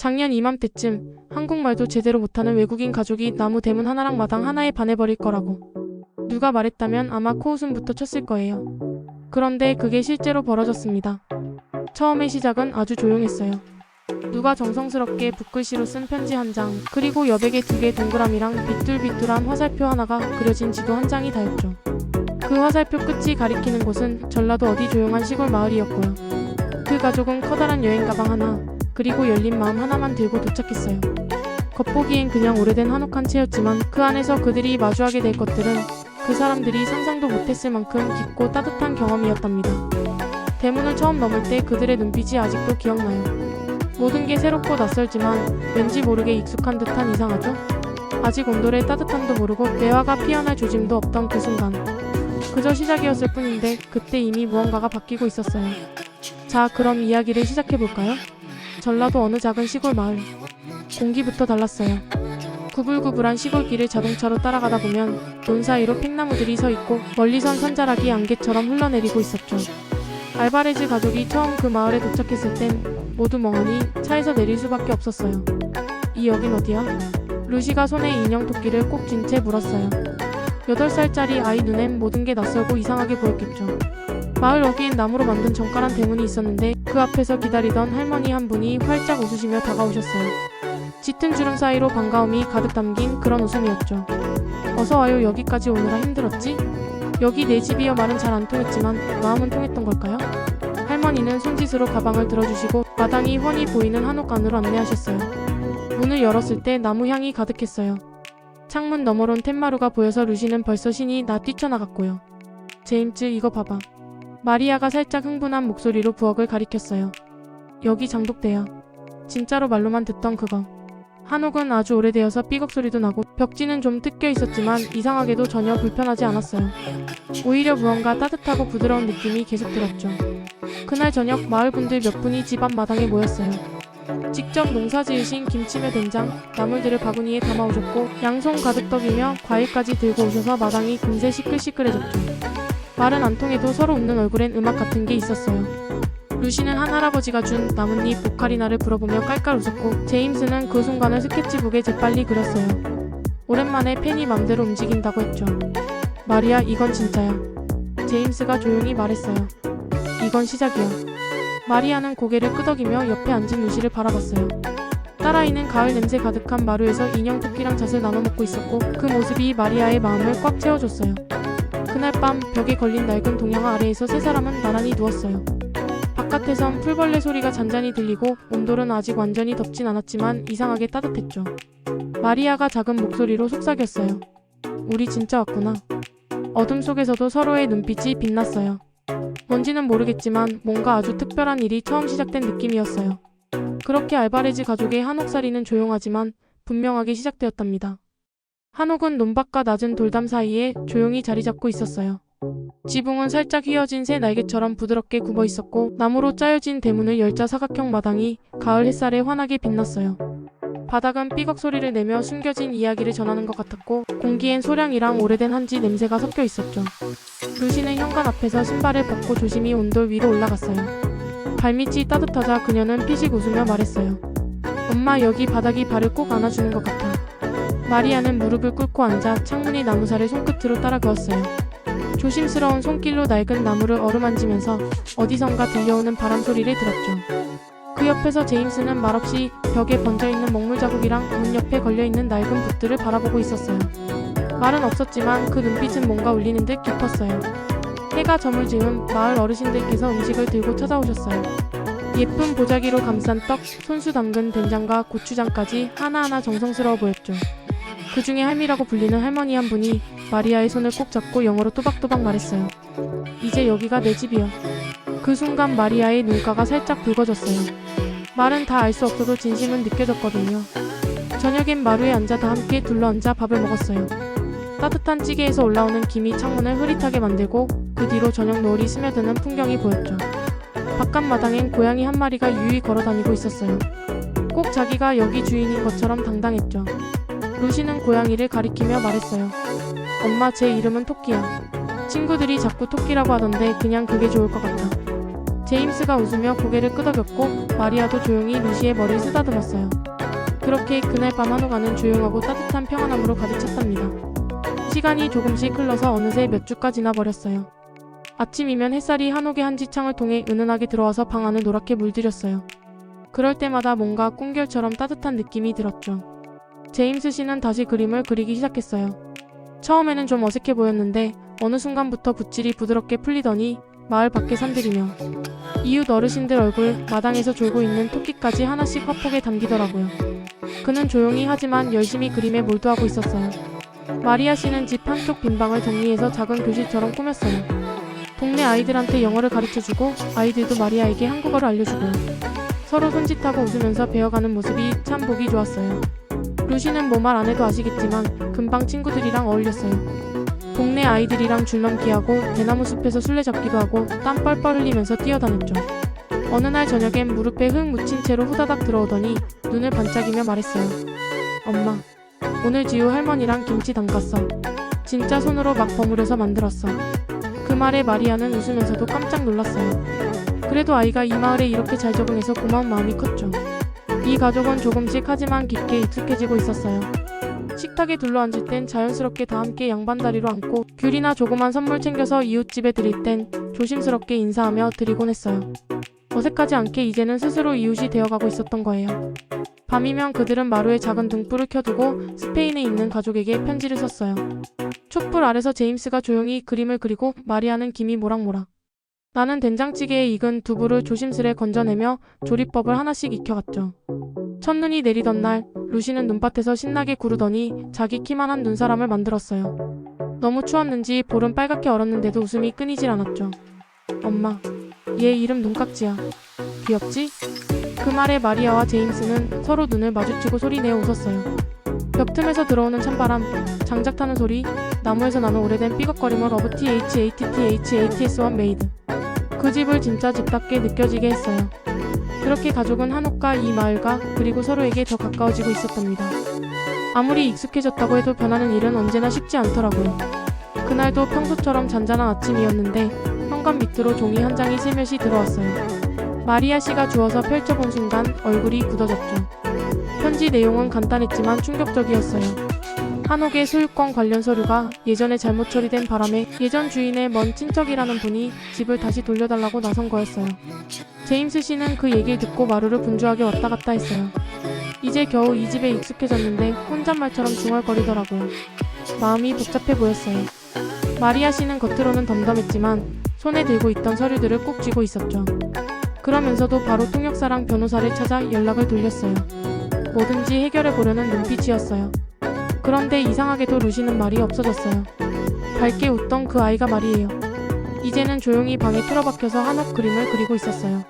작년 이맘때쯤 한국말도 제대로 못하는 외국인 가족이 나무 대문 하나랑 마당 하나에 반해버릴 거라고 누가 말했다면 아마 코웃음부터 쳤을 거예요. 그런데 그게 실제로 벌어졌습니다. 처음의 시작은 아주 조용했어요. 누가 정성스럽게 붓글씨로 쓴 편지 한 장, 그리고 여백의 2개 동그라미랑 비뚤비뚤한 화살표 하나가 그려진 지도 한 장이 다였죠. 그 화살표 끝이 가리키는 곳은 전라도 어디 조용한 시골 마을이었고요. 그 가족은 커다란 여행 가방 하나, 그리고 열린 마음 하나만 들고 도착했어요. 겉보기엔 그냥 오래된 한옥한 채였지만 그 안에서 그들이 마주하게 될 것들은 그 사람들이 상상도 못했을 만큼 깊고 따뜻한 경험이었답니다. 대문을 처음 넘을 때 그들의 눈빛이 아직도 기억나요. 모든 게 새롭고 낯설지만 왠지 모르게 익숙한 듯한 이상하죠? 아직 온돌의 따뜻함도 모르고 매화가 피어날 조짐도 없던 그 순간. 그저 시작이었을 뿐인데 그때 이미 무언가가 바뀌고 있었어요. 자, 그럼 이야기를 시작해볼까요? 전라도 어느 작은 시골 마을. 공기부터 달랐어요. 구불구불한 시골길을 자동차로 따라가다 보면 논 사이로 팽나무들이 서 있고 멀리선 산자락이 안개처럼 흘러내리고 있었죠. 알바레즈 가족이 처음 그 마을에 도착했을 땐 모두 멍하니 차에서 내릴 수밖에 없었어요. 이 여긴 어디야? 루시가 손에 인형 토끼를 꼭 쥔 채 물었어요. 8살짜리 아이 눈엔 모든 게 낯설고 이상하게 보였겠죠. 마을 어귀엔 나무로 만든 정갈한 대문이 있었는데 그 앞에서 기다리던 할머니 한 분이 활짝 웃으시며 다가오셨어요. 짙은 주름 사이로 반가움이 가득 담긴 그런 웃음이었죠. 어서 와요. 여기까지 오느라 힘들었지? 여기 내 집이여. 말은 잘 안 통했지만 마음은 통했던 걸까요? 할머니는 손짓으로 가방을 들어주시고 마당이 훤히 보이는 한옥 안으로 안내하셨어요. 문을 열었을 때 나무 향이 가득했어요. 창문 너머론 툇마루가 보여서 루시는 벌써 신이 나 뛰쳐나갔고요. 제임스, 이거 봐봐. 마리아가 살짝 흥분한 목소리로 부엌을 가리켰어요. 여기 장독대야. 진짜로 말로만 듣던 그거. 한옥은 아주 오래되어서 삐걱 소리도 나고 벽지는 좀 뜯겨 있었지만 이상하게도 전혀 불편하지 않았어요. 오히려 무언가 따뜻하고 부드러운 느낌이 계속 들었죠. 그날 저녁 마을 분들 몇 분이 집 앞 마당에 모였어요. 직접 농사 지으신 김치며 된장, 나물들을 바구니에 담아오셨고 양손 가득 떡이며 과일까지 들고 오셔서 마당이 금세 시끌시끌해졌죠. 말은 안 통해도 서로 웃는 얼굴엔 음악 같은 게 있었어요. 루시는 한 할아버지가 준 나뭇잎 오카리나를 불어보며 깔깔 웃었고 제임스는 그 순간을 스케치북에 재빨리 그렸어요. 오랜만에 펜이 맘대로 움직인다고 했죠. 마리아, 이건 진짜야. 제임스가 조용히 말했어요. 이건 시작이야. 마리아는 고개를 끄덕이며 옆에 앉은 루시를 바라봤어요. 딸아이는 가을 냄새 가득한 마루에서 인형 토끼랑 잣을 나눠 먹고 있었고 그 모습이 마리아의 마음을 꽉 채워줬어요. 그날 밤 벽에 걸린 낡은 동양화 아래에서 세 사람은 나란히 누웠어요. 바깥에선 풀벌레 소리가 잔잔히 들리고 온돌은 아직 완전히 덥진 않았지만 이상하게 따뜻했죠. 마리아가 작은 목소리로 속삭였어요. 우리 진짜 왔구나. 어둠 속에서도 서로의 눈빛이 빛났어요. 뭔지는 모르겠지만 뭔가 아주 특별한 일이 처음 시작된 느낌이었어요. 그렇게 알바레즈 가족의 한옥살이는 조용하지만 분명하게 시작되었답니다. 한옥은 논밭과 낮은 돌담 사이에 조용히 자리 잡고 있었어요. 지붕은 살짝 휘어진 새 날개처럼 부드럽게 굽어 있었고 나무로 짜여진 대문을 열자 사각형 마당이 가을 햇살에 환하게 빛났어요. 바닥은 삐걱 소리를 내며 숨겨진 이야기를 전하는 것 같았고 공기엔 소량이랑 오래된 한지 냄새가 섞여 있었죠. 루시는 현관 앞에서 신발을 벗고 조심히 온돌 위로 올라갔어요. 발밑이 따뜻하자 그녀는 피식 웃으며 말했어요. 엄마, 여기 바닥이 발을 꼭 안아주는 것 같아. 마리아는 무릎을 꿇고 앉아 창문이 나무살을 손끝으로 따라 그었어요. 조심스러운 손길로 낡은 나무를 어루만지면서 어디선가 들려오는 바람 소리를 들었죠. 그 옆에서 제임스는 말없이 벽에 번져있는 먹물 자국이랑 문 옆에 걸려있는 낡은 붓들을 바라보고 있었어요. 말은 없었지만 그 눈빛은 뭔가 울리는 듯 깊었어요. 해가 저물 즈음 마을 어르신들께서 음식을 들고 찾아오셨어요. 예쁜 보자기로 감싼 떡, 손수 담근 된장과 고추장까지 하나하나 정성스러워 보였죠. 그 중에 할미라고 불리는 할머니 한 분이 마리아의 손을 꼭 잡고 영어로 또박또박 말했어요. 이제 여기가 내 집이야. 그 순간 마리아의 눈가가 살짝 붉어졌어요. 말은 다 알 수 없어도 진심은 느껴졌거든요. 저녁엔 마루에 앉아 다 함께 둘러앉아 밥을 먹었어요. 따뜻한 찌개에서 올라오는 김이 창문을 흐릿하게 만들고 그 뒤로 저녁 노을이 스며드는 풍경이 보였죠. 바깥 마당엔 고양이 한 마리가 유유히 걸어다니고 있었어요. 꼭 자기가 여기 주인인 것처럼 당당했죠. 루시는 고양이를 가리키며 말했어요. 엄마, 제 이름은 토끼야. 친구들이 자꾸 토끼라고 하던데 그냥 그게 좋을 것 같아. 제임스가 웃으며 고개를 끄덕였고 마리아도 조용히 루시의 머리를 쓰다듬었어요. 그렇게 그날 밤 한옥안은 조용하고 따뜻한 평안함으로 가득 찼답니다. 시간이 조금씩 흘러서 어느새 몇 주가 지나버렸어요. 아침이면 햇살이 한옥의 한 지창을 통해 은은하게 들어와서 방 안을 노랗게 물들였어요. 그럴 때마다 뭔가 꿈결처럼 따뜻한 느낌이 들었죠. 제임스 씨는 다시 그림을 그리기 시작했어요. 처음에는 좀 어색해 보였는데 어느 순간부터 붓질이 부드럽게 풀리더니 마을 밖에 산들이며 이웃 어르신들 얼굴, 마당에서 졸고 있는 토끼까지 하나씩 화폭에 담기더라고요. 그는 조용히 하지만 열심히 그림에 몰두하고 있었어요. 마리아 씨는 집 한쪽 빈방을 정리해서 작은 교실처럼 꾸몄어요. 동네 아이들한테 영어를 가르쳐주고 아이들도 마리아에게 한국어를 알려주고요. 서로 손짓하고 웃으면서 배워가는 모습이 참 보기 좋았어요. 루시는 뭐 말 안 해도 아시겠지만 금방 친구들이랑 어울렸어요. 동네 아이들이랑 줄넘기하고 대나무 숲에서 술래잡기도 하고 땀 뻘뻘 흘리면서 뛰어다녔죠. 어느 날 저녁엔 무릎에 흙 묻힌 채로 후다닥 들어오더니 눈을 반짝이며 말했어요. 엄마, 오늘 지우 할머니랑 김치 담갔어. 진짜 손으로 막 버무려서 만들었어. 그 말에 마리아는 웃으면서도 깜짝 놀랐어요. 그래도 아이가 이 마을에 이렇게 잘 적응해서 고마운 마음이 컸죠. 이 가족은 조금씩 하지만 깊게 익숙해지고 있었어요. 식탁에 둘러앉을 땐 자연스럽게 다 함께 양반다리로 앉고 귤이나 조그만 선물 챙겨서 이웃집에 드릴 땐 조심스럽게 인사하며 드리곤 했어요. 어색하지 않게 이제는 스스로 이웃이 되어가고 있었던 거예요. 밤이면 그들은 마루에 작은 등불을 켜두고 스페인에 있는 가족에게 편지를 썼어요. 촛불 아래서 제임스가 조용히 그림을 그리고 마리아는 김이 모락모락. 나는 된장찌개에 익은 두부를 조심스레 건져내며 조리법을 하나씩 익혀갔죠. 첫눈이 내리던 날 루시는 눈밭에서 신나게 구르더니 자기 키만한 눈사람을 만들었어요. 너무 추웠는지 볼은 빨갛게 얼었는데도 웃음이 끊이질 않았죠. 엄마, 얘 이름 눈깍지야. 귀엽지? 그 말에 마리아와 제임스는 서로 눈을 마주치고 소리내어 웃었어요. 벽 틈에서 들어오는 찬바람, 장작 타는 소리, 나무에서 나는 오래된 삐걱거림을 of THATTHATS1 메이드. 그 집을 진짜 집답게 느껴지게 했어요. 그렇게 가족은 한옥과 이 마을과 그리고 서로에게 더 가까워지고 있었답니다. 아무리 익숙해졌다고 해도 변하는 일은 언제나 쉽지 않더라고요. 그날도 평소처럼 잔잔한 아침이었는데 현관 밑으로 종이 한 장이 슬며시 들어왔어요. 마리아 씨가 주워서 펼쳐본 순간 얼굴이 굳어졌죠. 편지 내용은 간단했지만 충격적이었어요. 한옥의 소유권 관련 서류가 예전에 잘못 처리된 바람에 예전 주인의 먼 친척이라는 분이 집을 다시 돌려달라고 나선 거였어요. 제임스 씨는 그 얘기를 듣고 마루를 분주하게 왔다 갔다 했어요. 이제 겨우 이 집에 익숙해졌는데 혼잣말처럼 중얼거리더라고요. 마음이 복잡해 보였어요. 마리아 씨는 겉으로는 덤덤했지만 손에 들고 있던 서류들을 꼭 쥐고 있었죠. 그러면서도 바로 통역사랑 변호사를 찾아 연락을 돌렸어요. 뭐든지 해결해 보려는 눈빛이었어요. 그런데 이상하게도 루시는 말이 없어졌어요. 밝게 웃던 그 아이가 말이에요. 이제는 조용히 방에 틀어박혀서 한옥 그림을 그리고 있었어요.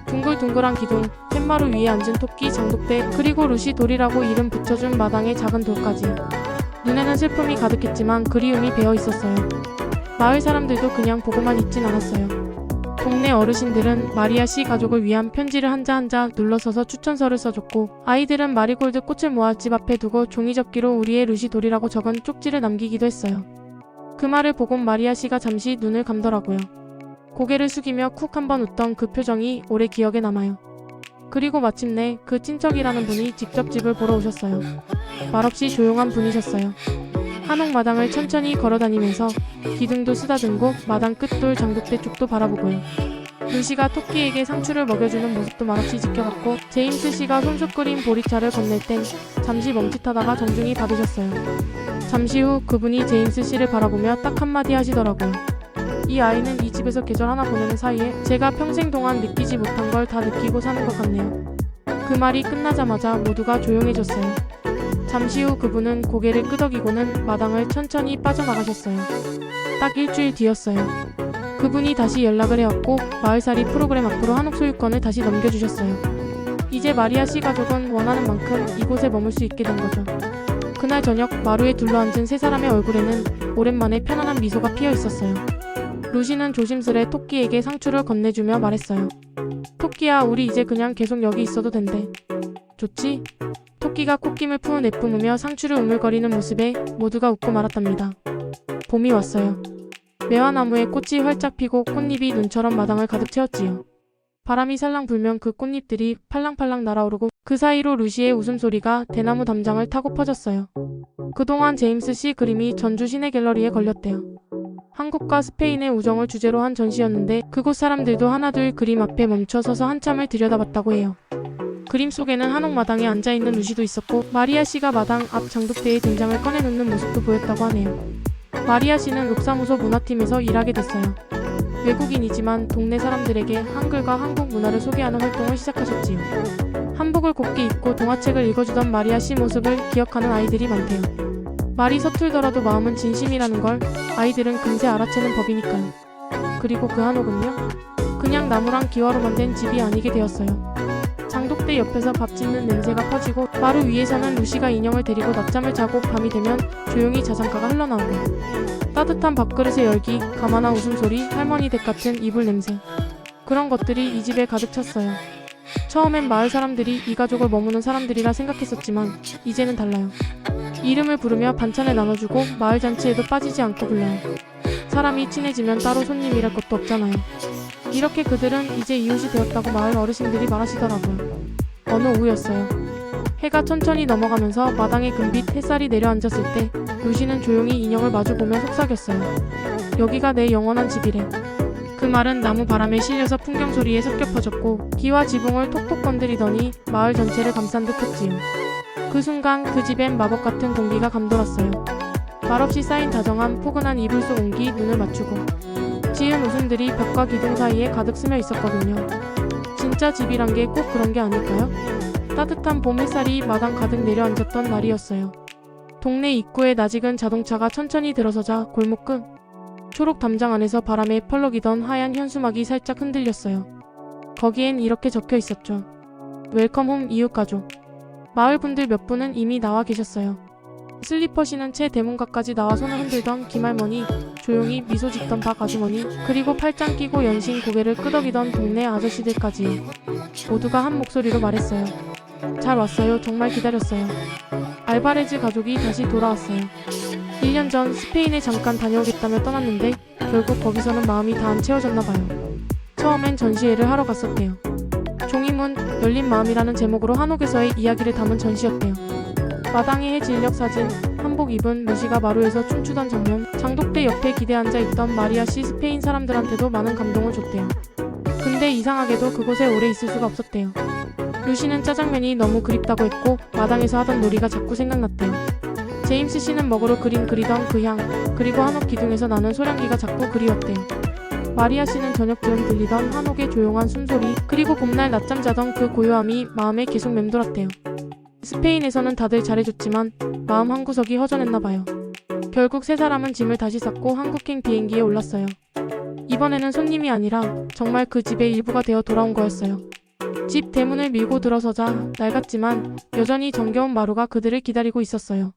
둥글둥글한 기둥, 팻마루 위에 앉은 토끼, 장독대, 그리고 루시 돌이라고 이름 붙여준 마당의 작은 돌까지. 눈에는 슬픔이 가득했지만 그리움이 배어 있었어요. 마을 사람들도 그냥 보고만 있진 않았어요. 동네 어르신들은 마리아 씨 가족을 위한 편지를 한자 한자 눌러서서 추천서를 써줬고 아이들은 마리골드 꽃을 모아 집 앞에 두고 종이접기로 우리의 루시 돌이라고 적은 쪽지를 남기기도 했어요. 그 말을 보곤 마리아 씨가 잠시 눈을 감더라고요. 고개를 숙이며 쿡 한번 웃던 그 표정이 오래 기억에 남아요. 그리고 마침내 그 친척이라는 분이 직접 집을 보러 오셨어요. 말없이 조용한 분이셨어요. 한옥 마당을 천천히 걸어다니면서 기둥도 쓰다듬고 마당 끝돌 장독대 쪽도 바라보고요. 루시가 토끼에게 상추를 먹여주는 모습도 말없이 지켜봤고 제임스 씨가 손수 끓인 보리차를 건넬 땐 잠시 멈칫하다가 정중히 받으셨어요. 잠시 후 그분이 제임스 씨를 바라보며 딱 한마디 하시더라고요. 이 아이는 이 집에서 계절 하나 보내는 사이에 제가 평생 동안 느끼지 못한 걸 다 느끼고 사는 것 같네요. 그 말이 끝나자마자 모두가 조용해졌어요. 잠시 후 그분은 고개를 끄덕이고는 마당을 천천히 빠져나가셨어요. 딱 일주일 뒤였어요. 그분이 다시 연락을 해왔고 마을살이 프로그램 앞으로 한옥 소유권을 다시 넘겨주셨어요. 이제 마리아 씨 가족은 원하는 만큼 이곳에 머물 수 있게 된 거죠. 그날 저녁 마루에 둘러앉은 세 사람의 얼굴에는 오랜만에 편안한 미소가 피어 있었어요. 루시는 조심스레 토끼에게 상추를 건네주며 말했어요. 토끼야, 우리 이제 그냥 계속 여기 있어도 된대. 좋지? 토끼가 콧김을 내뿜으며 상추를 우물거리는 모습에 모두가 웃고 말았답니다. 봄이 왔어요. 매화나무에 꽃이 활짝 피고 꽃잎이 눈처럼 마당을 가득 채웠지요. 바람이 살랑 불면 그 꽃잎들이 팔랑팔랑 날아오르고 그 사이로 루시의 웃음소리가 대나무 담장을 타고 퍼졌어요. 그동안 제임스 씨 그림이 전주 시내갤러리에 걸렸대요. 한국과 스페인의 우정을 주제로 한 전시였는데 그곳 사람들도 하나둘 그림 앞에 멈춰 서서 한참을 들여다봤다고 해요. 그림 속에는 한옥마당에 앉아있는 루시도 있었고 마리아 씨가 마당 앞 장독대에 된장을 꺼내놓는 모습도 보였다고 하네요. 마리아 씨는 읍사무소 문화팀에서 일하게 됐어요. 외국인이지만 동네 사람들에게 한글과 한국 문화를 소개하는 활동을 시작하셨지요. 한복을 곱게 입고 동화책을 읽어주던 마리아 씨 모습을 기억하는 아이들이 많대요. 말이 서툴더라도 마음은 진심이라는 걸 아이들은 금세 알아채는 법이니까요. 그리고 그 한옥은요? 그냥 나무랑 기와로 만든 집이 아니게 되었어요. 장독대 옆에서 밥 짓는 냄새가 퍼지고 마루 위에서는 루시가 인형을 데리고 낮잠을 자고 밤이 되면 조용히 자장가가 흘러나오고 따뜻한 밥그릇의 열기, 가만한 웃음소리, 할머니 댁 같은 이불 냄새 그런 것들이 이 집에 가득 찼어요. 처음엔 마을 사람들이 이 가족을 머무는 사람들이라 생각했었지만 이제는 달라요. 이름을 부르며 반찬을 나눠주고 마을 잔치에도 빠지지 않고 불러요. 사람이 친해지면 따로 손님이랄 것도 없잖아요. 이렇게 그들은 이제 이웃이 되었다고 마을 어르신들이 말하시더라고요. 어느 오후였어요. 해가 천천히 넘어가면서 마당에 금빛 햇살이 내려앉았을 때 루시는 조용히 인형을 마주보며 속삭였어요. 여기가 내 영원한 집이래. 그 말은 나무 바람에 실려서 풍경 소리에 섞여 퍼졌고 기와 지붕을 톡톡 건드리더니 마을 전체를 감싼 듯 했지요. 그 순간 그 집엔 마법 같은 공기가 감돌았어요. 말없이 쌓인 다정함, 포근한 이불 속 온기, 눈을 맞추고 지은 웃음들이 벽과 기둥 사이에 가득 스며 있었거든요. 진짜 집이란 게 꼭 그런 게 아닐까요? 따뜻한 봄 햇살이 마당 가득 내려앉았던 날이었어요. 동네 입구에 낯익은 자동차가 천천히 들어서자 골목 끝 초록 담장 안에서 바람에 펄럭이던 하얀 현수막이 살짝 흔들렸어요. 거기엔 이렇게 적혀 있었죠. 웰컴 홈 이웃가족. 마을 분들 몇 분은 이미 나와 계셨어요. 슬리퍼 신은 채 대문가까지 나와 손을 흔들던 김할머니, 조용히 미소 짓던 박 아주머니, 그리고 팔짱 끼고 연신 고개를 끄덕이던 동네 아저씨들까지요. 모두가 한 목소리로 말했어요. 잘 왔어요. 정말 기다렸어요. 알바레즈 가족이 다시 돌아왔어요. 1년 전 스페인에 잠깐 다녀오겠다며 떠났는데 결국 거기서는 마음이 다 안 채워졌나 봐요. 처음엔 전시회를 하러 갔었대요. 종이문 열린 마음이라는 제목으로 한옥에서의 이야기를 담은 전시였대요. 마당에 해질녘 사진, 한복 입은 루시가 마루에서 춤추던 장면, 장독대 옆에 기대 앉아있던 마리아 씨 스페인 사람들한테도 많은 감동을 줬대요. 근데 이상하게도 그곳에 오래 있을 수가 없었대요. 루시는 짜장면이 너무 그립다고 했고 마당에서 하던 놀이가 자꾸 생각났대요. 제임스 씨는 먹으러 그림 그리던 그 향, 그리고 한옥 기둥에서 나는 소량기가 자꾸 그리웠대요. 마리아 씨는 저녁쯤 들리던 한옥의 조용한 숨소리, 그리고 봄날 낮잠 자던 그 고요함이 마음에 계속 맴돌았대요. 스페인에서는 다들 잘해줬지만 마음 한구석이 허전했나봐요. 결국 세 사람은 짐을 다시 쌌고 한국행 비행기에 올랐어요. 이번에는 손님이 아니라 정말 그 집의 일부가 되어 돌아온 거였어요. 집 대문을 밀고 들어서자 낡았지만 여전히 정겨운 마루가 그들을 기다리고 있었어요.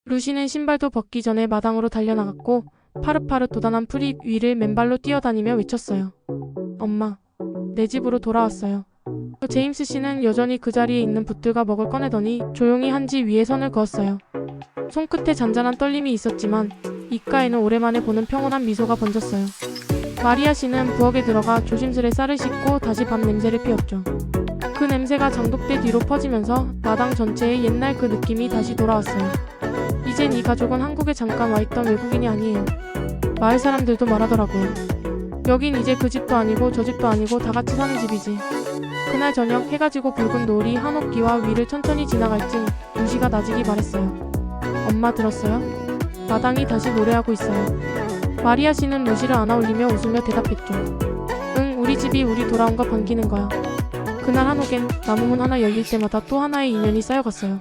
루시는 신발도 벗기 전에 마당으로 달려나갔고 파릇파릇 돋아난 풀잎 위를 맨발로 뛰어다니며 외쳤어요. 엄마, 내 집으로 돌아왔어요. 제임스 씨는 여전히 그 자리에 있는 붓들과 먹을 꺼내더니 조용히 한지 위에 손을 그었어요. 손끝에 잔잔한 떨림이 있었지만 입가에는 오랜만에 보는 평온한 미소가 번졌어요. 마리아 씨는 부엌에 들어가 조심스레 쌀을 씻고 다시 밥 냄새를 피웠죠. 그 냄새가 장독대 뒤로 퍼지면서 마당 전체에 옛날 그 느낌이 다시 돌아왔어요. 이젠 이 가족은 한국에 잠깐 와있던 외국인이 아니에요. 마을 사람들도 말하더라고요. 여긴 이제 그 집도 아니고 저 집도 아니고 다 같이 사는 집이지. 그날 저녁 해가 지고 붉은 노을이 한옥기와 위를 천천히 지나갈 쯤 루시가 나직이 말했어요. 엄마 들었어요? 마당이 다시 노래하고 있어요. 마리아 씨는 루시를 안아올리며 웃으며 대답했죠. 응, 우리 집이 우리 돌아온 거 반기는 거야. 그날 한옥엔 나무문 하나 열릴 때마다 또 하나의 인연이 쌓여갔어요.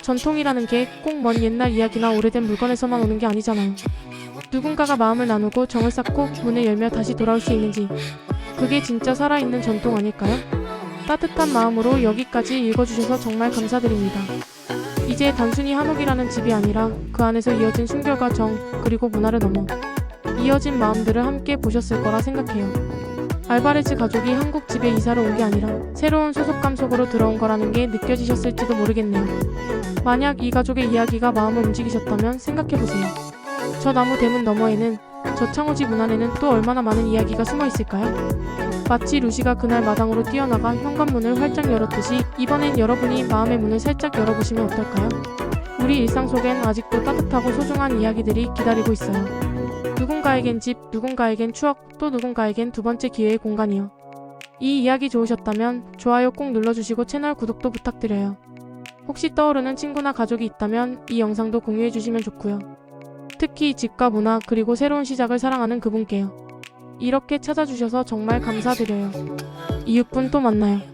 전통이라는 게 꼭 먼 옛날 이야기나 오래된 물건에서만 오는 게 아니잖아요. 누군가가 마음을 나누고 정을 쌓고 문을 열며 다시 돌아올 수 있는지, 그게 진짜 살아있는 전통 아닐까요? 따뜻한 마음으로 여기까지 읽어주셔서 정말 감사드립니다. 이제 단순히 한옥이라는 집이 아니라 그 안에서 이어진 순결과 정, 그리고 문화를 넘어 이어진 마음들을 함께 보셨을 거라 생각해요. 알바레즈 가족이 한국 집에 이사를 온 게 아니라 새로운 소속감 속으로 들어온 거라는 게 느껴지셨을지도 모르겠네요. 만약 이 가족의 이야기가 마음을 움직이셨다면 생각해보세요. 저 나무 대문 너머에는, 저 창호지 문 안에는 또 얼마나 많은 이야기가 숨어 있을까요? 마치 루시가 그날 마당으로 뛰어나가 현관문을 활짝 열었듯이 이번엔 여러분이 마음의 문을 살짝 열어보시면 어떨까요? 우리 일상 속엔 아직도 따뜻하고 소중한 이야기들이 기다리고 있어요. 누군가에겐 집, 누군가에겐 추억, 또 누군가에겐 두 번째 기회의 공간이요. 이 이야기 좋으셨다면 좋아요 꼭 눌러주시고 채널 구독도 부탁드려요. 혹시 떠오르는 친구나 가족이 있다면 이 영상도 공유해주시면 좋고요. 특히 집과 문화 그리고 새로운 시작을 사랑하는 그분께요. 이렇게 찾아주셔서 정말 감사드려요. 이웃분 또 만나요.